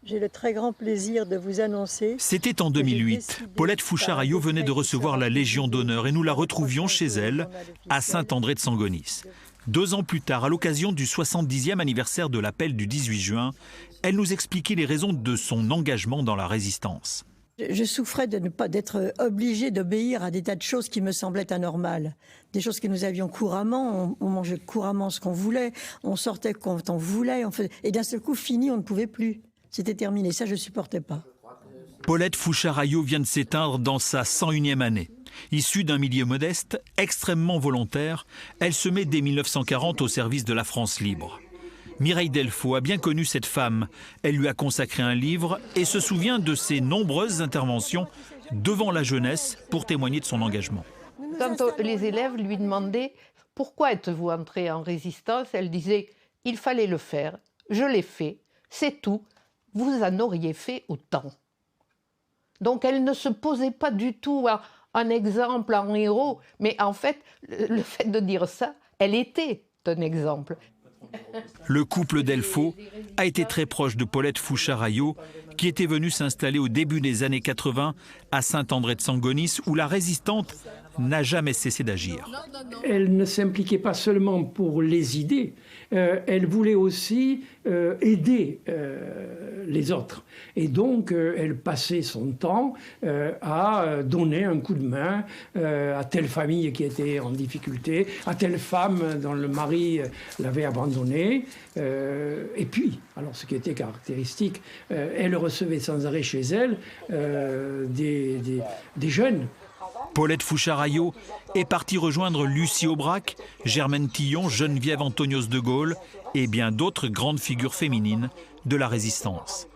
J'ai le très grand plaisir de vous annoncer... C'était en 2008. Paulette Fouchard-Aillot venait de recevoir la Légion d'honneur et nous la retrouvions chez elle, à Saint-André-de-Sangonis. 2 ans plus tard, à l'occasion du 70e anniversaire de l'appel du 18 juin, elle nous expliquait les raisons de son engagement dans la résistance. Je souffrais de ne pas d'être obligée d'obéir à des tas de choses qui me semblaient anormales. Des choses que nous avions couramment, on mangeait couramment ce qu'on voulait, on sortait quand on voulait, et d'un seul coup, fini, on ne pouvait plus. C'était terminé, ça je ne supportais pas. Paulette Fouchard-Aillot vient de s'éteindre dans sa 101e année. Issue d'un milieu modeste, extrêmement volontaire, elle se met dès 1940 au service de la France libre. Mireille Delfaux a bien connu cette femme. Elle lui a consacré un livre et se souvient de ses nombreuses interventions devant la jeunesse pour témoigner de son engagement. Quand les élèves lui demandaient « Pourquoi êtes-vous entrée en résistance ?», elle disait « Il fallait le faire, je l'ai fait, c'est tout, vous en auriez fait autant ». Donc elle ne se posait pas du tout en exemple, en héros, mais en fait, le fait de dire ça, elle était un exemple. Le couple Delfaux a été très proche de Paulette Fouchard-Aillot, qui était venue s'installer au début des années 80 à Saint-André-de-Sangonis, où la résistante n'a jamais cessé d'agir. Elle ne s'impliquait pas seulement pour les idées, elle voulait aussi aider les autres. Et donc, elle passait son temps à donner un coup de main à telle famille qui était en difficulté, à telle femme dont le mari l'avait abandonnée. Et puis, alors ce qui était caractéristique, elle recevait sans arrêt chez elle des jeunes. Paulette Fouchard-Aillot est partie rejoindre Lucie Aubrac, Germaine Tillon, Geneviève Antonios de Gaulle et bien d'autres grandes figures féminines de la résistance.